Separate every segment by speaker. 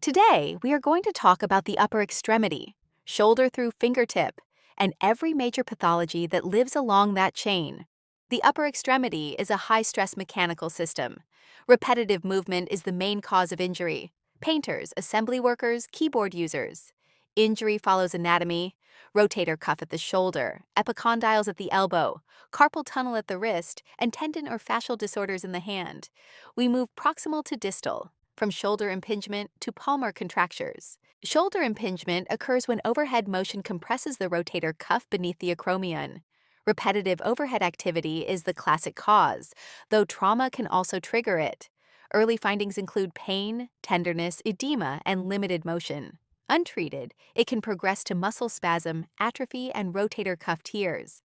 Speaker 1: Today, we are going to talk about the upper extremity, shoulder through fingertip, and every major pathology that lives along that chain. The upper extremity is a high-stress mechanical system. Repetitive movement is the main cause of injury. Painters, assembly workers, keyboard users. Injury follows anatomy: rotator cuff at the shoulder, epicondyles at the elbow, carpal tunnel at the wrist, and tendon or fascial disorders in the hand. We move proximal to distal, from shoulder impingement to palmar contractures. Shoulder impingement occurs when overhead motion compresses the rotator cuff beneath the acromion. Repetitive overhead activity is the classic cause, though trauma can also trigger it. Early findings include pain, tenderness, edema, and limited motion. Untreated, it can progress to muscle spasm, atrophy, and rotator cuff tears.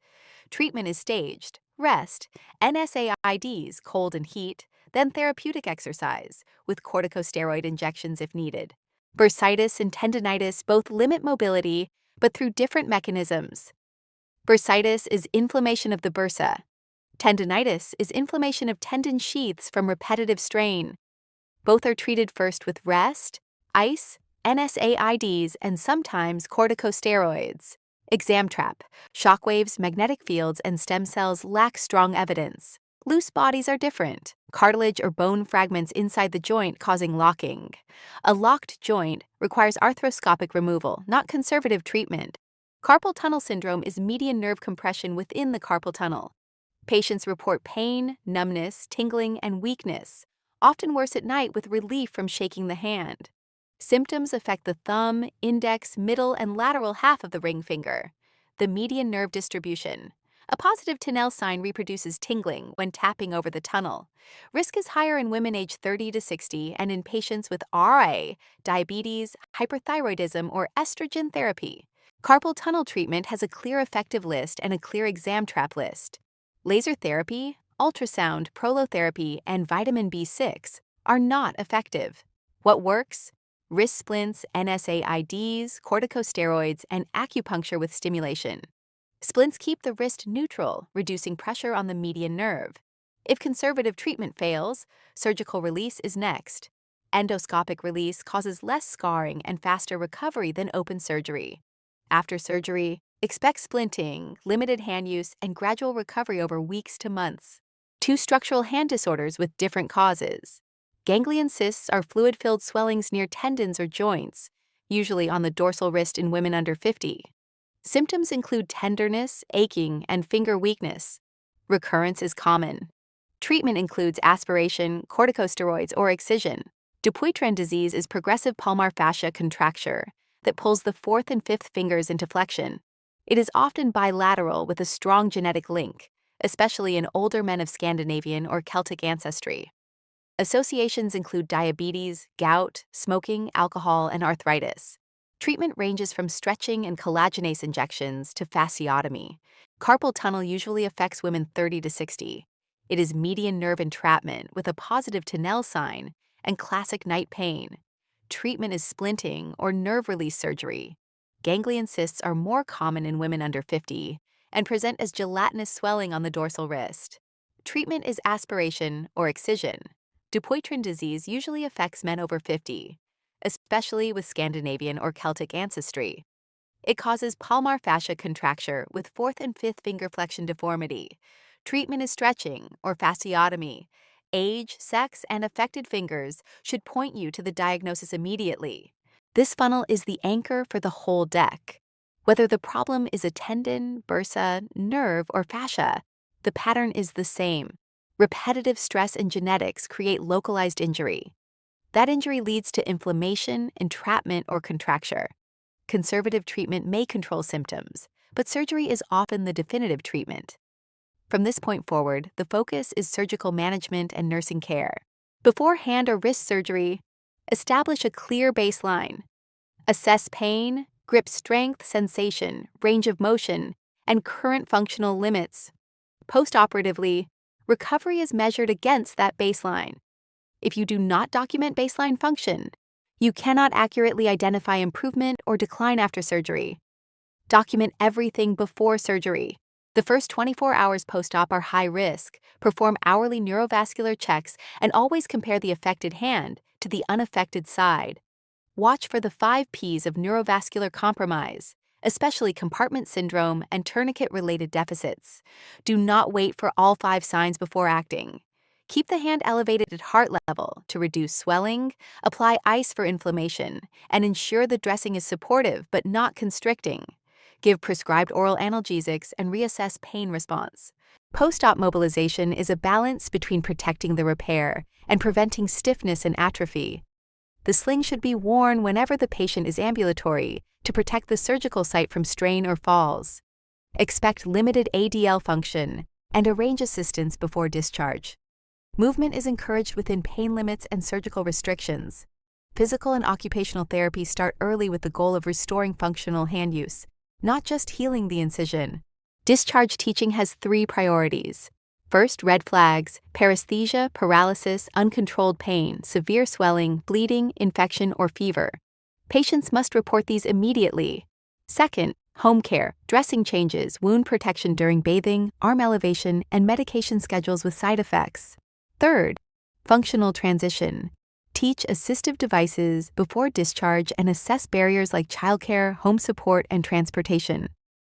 Speaker 1: Treatment is staged: rest, NSAIDs, cold and heat, then therapeutic exercise, with corticosteroid injections if needed. Bursitis and tendinitis both limit mobility, but through different mechanisms. Bursitis is inflammation of the bursa. Tendinitis is inflammation of tendon sheaths from repetitive strain. Both are treated first with rest, ice, NSAIDs, and sometimes corticosteroids. Exam trap: shockwaves, magnetic fields, and stem cells lack strong evidence. Loose bodies are different: cartilage or bone fragments inside the joint causing locking. A locked joint requires arthroscopic removal, not conservative treatment. Carpal tunnel syndrome is median nerve compression within the carpal tunnel. Patients report pain, numbness, tingling, and weakness, often worse at night with relief from shaking the hand. Symptoms affect the thumb, index, middle, and lateral half of the ring finger. The median nerve distribution: a positive Tinel sign reproduces tingling when tapping over the tunnel. Risk is higher in women aged 30 to 60 and in patients with RA, diabetes, hyperthyroidism, or estrogen therapy. Carpal tunnel treatment has a clear effective list and a clear exam trap list. Laser therapy, ultrasound, prolotherapy, and vitamin B6 are not effective. What works? Wrist splints, NSAIDs, corticosteroids, and acupuncture with stimulation. Splints keep the wrist neutral, reducing pressure on the median nerve. If conservative treatment fails, surgical release is next. Endoscopic release causes less scarring and faster recovery than open surgery. After surgery, expect splinting, limited hand use, and gradual recovery over weeks to months. Two structural hand disorders with different causes. Ganglion cysts are fluid-filled swellings near tendons or joints, usually on the dorsal wrist in women under 50. Symptoms include tenderness, aching, and finger weakness. Recurrence is common. Treatment includes aspiration, corticosteroids, or excision. Dupuytren disease is progressive palmar fascia contracture that pulls the fourth and fifth fingers into flexion. It is often bilateral with a strong genetic link, especially in older men of Scandinavian or Celtic ancestry. Associations include diabetes, gout, smoking, alcohol, and arthritis. Treatment ranges from stretching and collagenase injections to fasciotomy. Carpal tunnel usually affects women 30 to 60. It is median nerve entrapment with a positive Tinel sign and classic night pain. Treatment is splinting or nerve release surgery. Ganglion cysts are more common in women under 50 and present as gelatinous swelling on the dorsal wrist. Treatment is aspiration or excision. Dupuytren disease usually affects men over 50, especially with Scandinavian or Celtic ancestry. It causes palmar fascia contracture with fourth and fifth finger flexion deformity. Treatment is stretching or fasciotomy. Age, sex, and affected fingers should point you to the diagnosis immediately. This funnel is the anchor for the whole deck. Whether the problem is a tendon, bursa, nerve, or fascia, the pattern is the same. Repetitive stress and genetics create localized injury. That injury leads to inflammation, entrapment, or contracture. Conservative treatment may control symptoms, but surgery is often the definitive treatment. From this point forward, the focus is surgical management and nursing care. Before hand or wrist surgery, establish a clear baseline. Assess pain, grip strength, sensation, range of motion, and current functional limits. Postoperatively, recovery is measured against that baseline. If you do not document baseline function, you cannot accurately identify improvement or decline after surgery. Document everything before surgery. The first 24 hours post-op are high risk. Perform hourly neurovascular checks and always compare the affected hand to the unaffected side. watch for the 5 Ps of neurovascular compromise, especially compartment syndrome and tourniquet-related deficits. Do not wait for all 5 signs before acting. Keep the hand elevated at heart level to reduce swelling, apply ice for inflammation, and ensure the dressing is supportive but not constricting. Give prescribed oral analgesics and reassess pain response. Post-op mobilization is a balance between protecting the repair and preventing stiffness and atrophy. The sling should be worn whenever the patient is ambulatory to protect the surgical site from strain or falls. Expect limited ADL function and arrange assistance before discharge. Movement is encouraged within pain limits and surgical restrictions. Physical and occupational therapy start early with the goal of restoring functional hand use, not just healing the incision. Discharge teaching has 3 priorities. First, red flags: paresthesia, paralysis, uncontrolled pain, severe swelling, bleeding, infection, or fever. Patients must report these immediately. Second, home care, dressing changes, wound protection during bathing, arm elevation, and medication schedules with side effects. Third, functional transition. Teach assistive devices before discharge and assess barriers like childcare, home support, and transportation.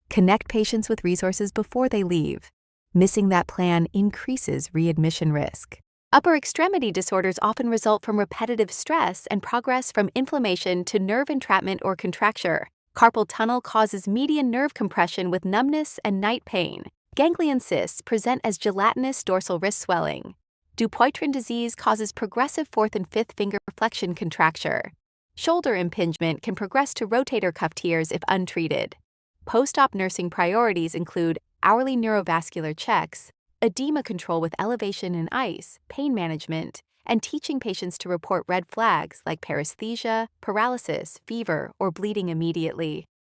Speaker 1: Connect patients with resources before they leave. Missing that plan increases readmission risk. Upper extremity disorders often result from repetitive stress and progress from inflammation to nerve entrapment or contracture. Carpal tunnel causes median nerve compression with numbness and night pain. Ganglion cysts present as gelatinous dorsal wrist swelling. Dupuytren disease causes progressive 4th and 5th finger flexion contracture. Shoulder impingement can progress to rotator cuff tears if untreated. Post-op nursing priorities include hourly neurovascular checks, edema control with elevation and ice, pain management, and teaching patients to report red flags like paresthesia, paralysis, fever, or bleeding immediately.